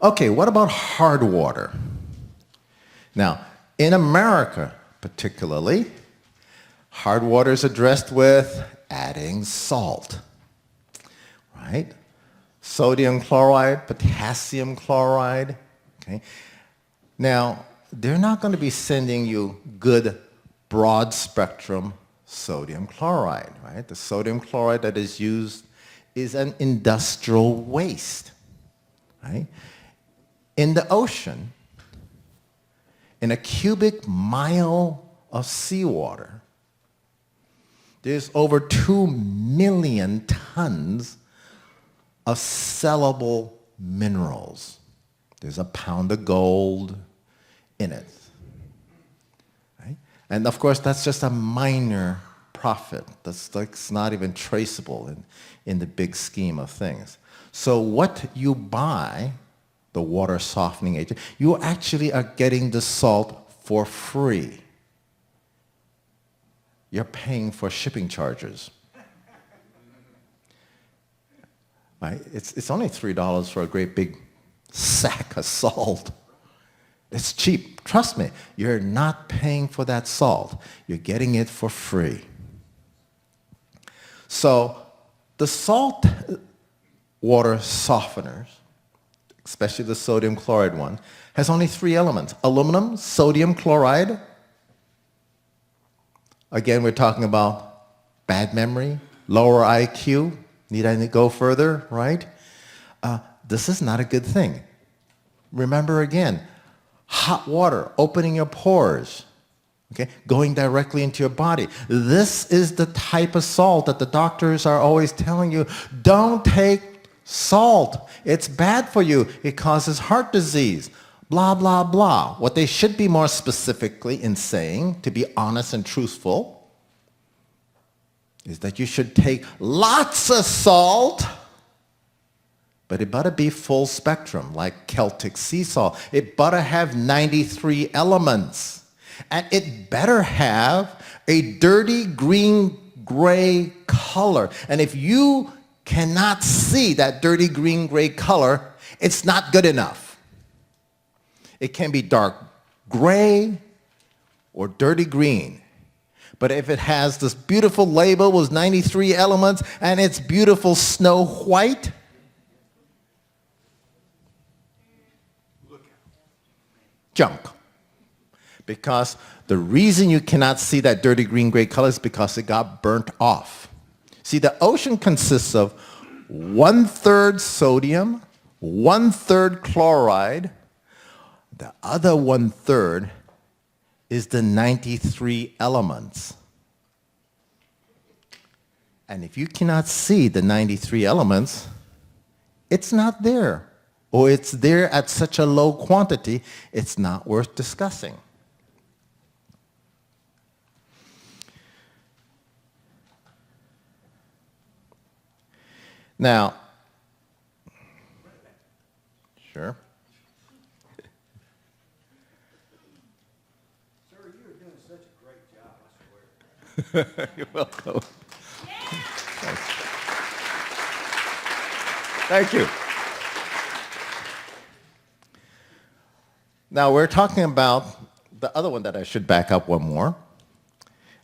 Okay, what about hard water? Now, in America particularly, hard water is addressed with adding salt, right? Sodium chloride, potassium chloride, okay? Now, they're not going to be sending you good broad spectrum sodium chloride, right? The sodium chloride that is used is an industrial waste, right? In the ocean, in a cubic mile of seawater, there's over 2 million tons of sellable minerals. There's a pound of gold in it. Right? And of course, that's just a minor profit. That's like, it's not even traceable in the big scheme of things. So what you buy, the water softening agent, you actually are getting the salt for free. You're paying for shipping charges. Right? It's only $3 for a great big sack of salt. It's cheap. Trust me, you're not paying for that salt. You're getting it for free. So the salt water softeners, especially the sodium chloride one, has only 3 elements: aluminum, sodium chloride. Again, we're talking about bad memory, lower IQ. Need I go further, right? This is not a good thing. Remember again, hot water opening your pores, okay, going directly into your body. This is the type of salt that the doctors are always telling you, don't take salt. It's bad for you. It causes heart disease. Blah, blah, blah. What they should be more specifically in saying, to be honest and truthful, is that you should take lots of salt, but it better be full spectrum, like Celtic sea salt. It better have 93 elements. And it better have a dirty green-gray color. And if you cannot see that dirty green-gray color, it's not good enough. It can be dark gray or dirty green. But if it has this beautiful label with 93 elements and it's beautiful snow white, junk. Because the reason you cannot see that dirty green-gray color is because it got burnt off. See, the ocean consists of 1/3 sodium, 1/3 chloride. The other 1/3 is the 93 elements. And if you cannot see the 93 elements, it's not there. Or it's there at such a low quantity, it's not worth discussing. Now, sure. Sir, you are doing such a great job, I swear. You're welcome. Thank you. Now we're talking about the other one that I should back up one more,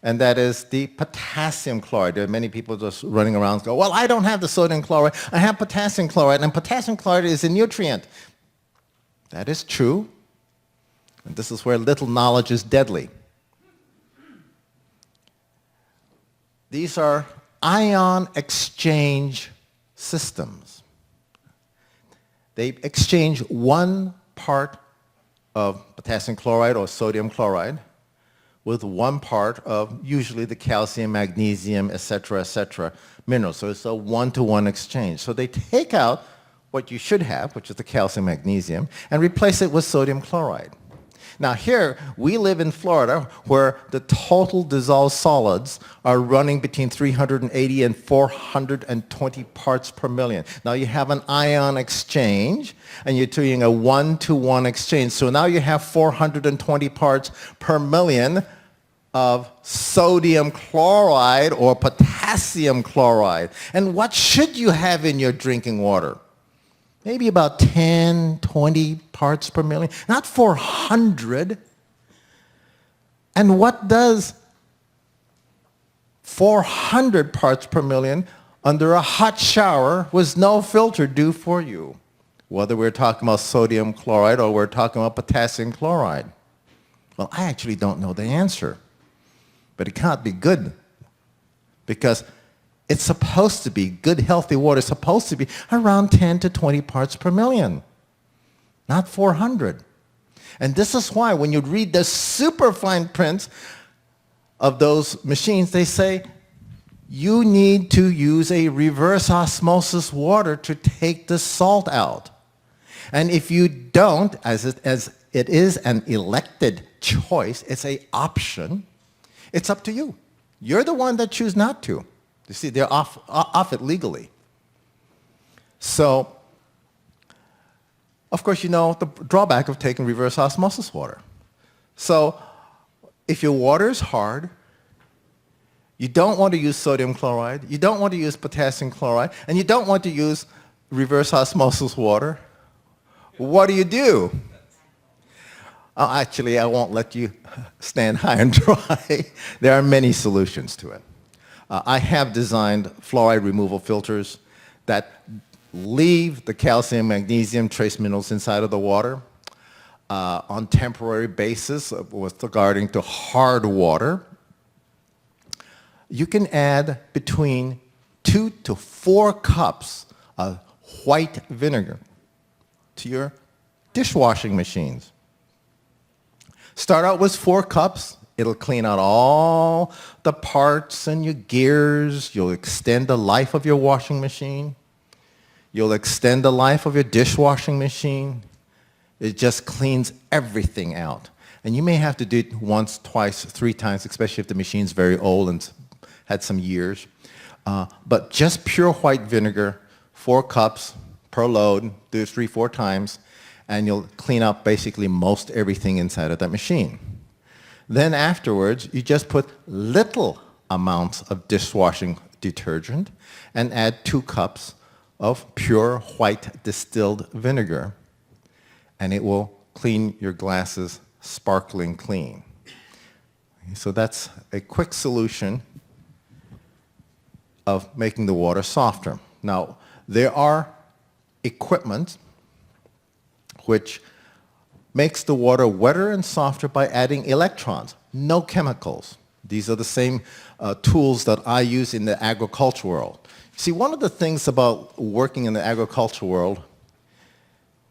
and that is the potassium chloride. There are many people just running around and go, well, I don't have the sodium chloride, I have potassium chloride, and potassium chloride is a nutrient. That is true, and this is where little knowledge is deadly. These are ion exchange systems. They exchange one part of potassium chloride or sodium chloride with one part of usually the calcium, magnesium, et cetera, minerals. So it's a one-to-one exchange. So they take out what you should have, which is the calcium, magnesium, and replace it with sodium chloride. Now here, we live in Florida where the total dissolved solids are running between 380 and 420 parts per million. Now you have an ion exchange and you're doing a one-to-one exchange. So now you have 420 parts per million of sodium chloride or potassium chloride. And what should you have in your drinking water? Maybe about 10, 20 parts per million, not 400. And what does 400 parts per million under a hot shower with no filter do for you? Whether we're talking about sodium chloride or we're talking about potassium chloride. Well, I actually don't know the answer. But it can't be good, because it's supposed to be, good healthy water is supposed to be around 10 to 20 parts per million, not 400. And this is why when you read the super fine print of those machines, they say you need to use a reverse osmosis water to take the salt out. And if you don't, as it is an elected choice, it's an option, it's up to you. You're the one that choose not to. You see, they're off it legally. So, of course, you know the drawback of taking reverse osmosis water. So, if your water is hard, you don't want to use sodium chloride, you don't want to use potassium chloride, and you don't want to use reverse osmosis water, what do? Actually, I won't let you stand high and dry. There are many solutions to it. I have designed fluoride removal filters that leave the calcium, magnesium, trace minerals inside of the water on temporary basis with regarding to hard water. You can add between 2 to 4 cups of white vinegar to your dishwashing machines. Start out with 4 cups. It'll clean out all the parts and your gears. You'll extend the life of your washing machine. You'll extend the life of your dishwashing machine. It just cleans everything out. And you may have to do it once, twice, 3 times, especially if the machine's very old and had some years. But just pure white vinegar, 4 cups per load, do it 3, 4 times, and you'll clean up basically most everything inside of that machine. Then afterwards, you just put little amounts of dishwashing detergent and add 2 cups of pure white distilled vinegar, and it will clean your glasses sparkling clean. So that's a quick solution of making the water softer. Now, there are equipment which makes the water wetter and softer by adding electrons, no chemicals. These are the same tools that I use in the agriculture world. See, one of the things about working in the agriculture world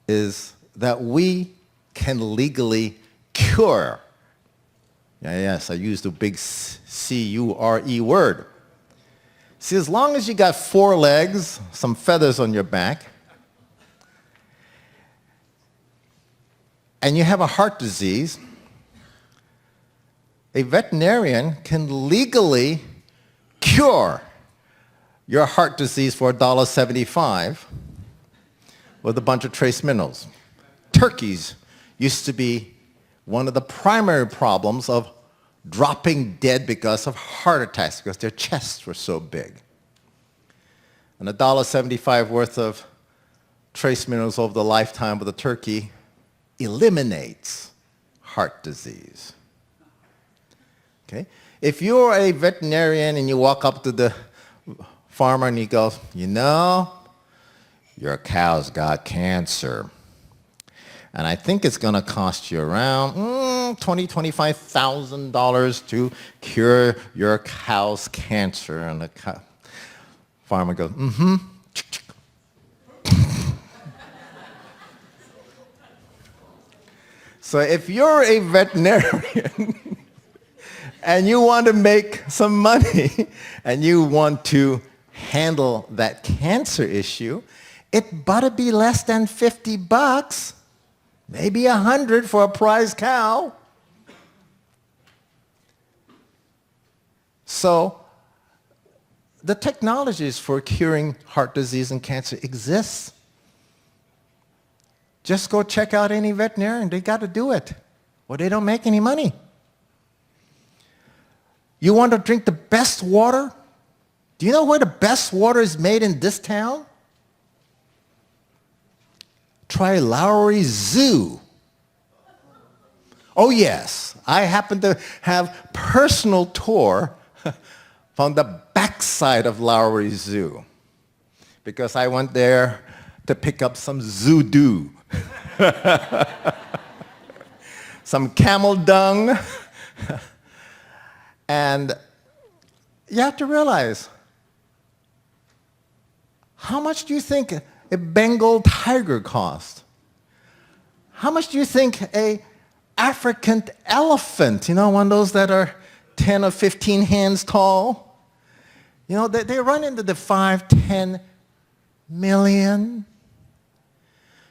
is that we can legally cure. Yes, I used the big C-U-R-E word. See, as long as you got 4 legs, some feathers on your back, and you have a heart disease, a veterinarian can legally cure your heart disease for $1.75 with a bunch of trace minerals. Turkeys used to be one of the primary problems of dropping dead because of heart attacks, because their chests were so big. And $1.75 worth of trace minerals over the lifetime of the turkey eliminates heart disease. Okay? If you're a veterinarian and you walk up to the farmer and he goes, you know, your cow's got cancer, and I think it's going to cost you around $20,000, $25,000 to cure your cow's cancer. And the farmer goes, mm-hmm. So if you're a veterinarian and you want to make some money and you want to handle that cancer issue, it better be less than $50, maybe $100 for a prize cow. So the technologies for curing heart disease and cancer exists. Just go check out any veterinarian. They got to do it, or they don't make any money. You want to drink the best water? Do you know where the best water is made in this town? try Lowry Zoo. Oh yes, I happen to have personal tour from the backside of Lowry Zoo because I went there to pick up some zoo-doo. Some camel dung. And you have to realize, how much do you think a Bengal tiger costs? How much do you think a African elephant, you know, one of those that are 10 or 15 hands tall, you know, they run into the 5, 10 million.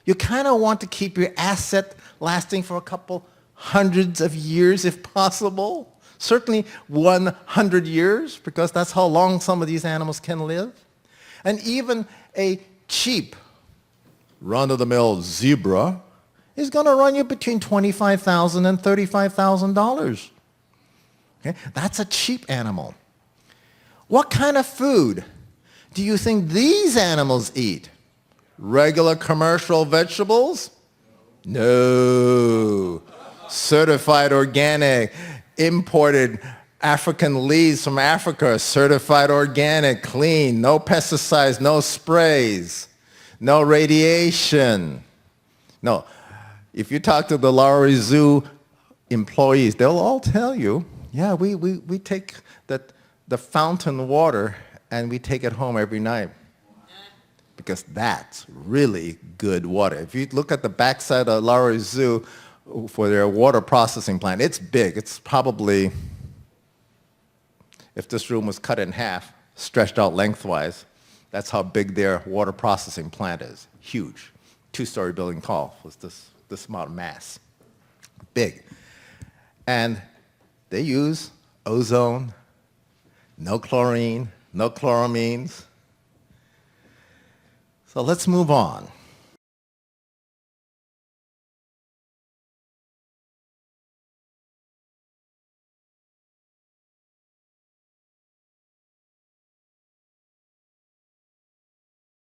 You kind of want to keep your asset lasting for a couple hundreds of years if possible. Certainly 100 years, because that's how long some of these animals can live. And even a cheap, run-of-the-mill zebra is going to run you between $25,000 and $35,000. Okay? That's a cheap animal. What kind of food do you think these animals eat? Regular commercial vegetables? No. Certified organic, imported African leaves from Africa, certified organic, clean, no pesticides, no sprays, no radiation. No. If you talk to the Lowry Zoo employees, they'll all tell you, yeah, we take the fountain water and we take it home every night because that's really good water. If you look at the backside of Lowry Zoo for their water processing plant, it's big. It's probably, if this room was cut in half, stretched out lengthwise, that's how big their water processing plant is. Huge. 2-story building tall was this amount of mass. Big. And they use ozone, no chlorine, no chloramines. So let's move on.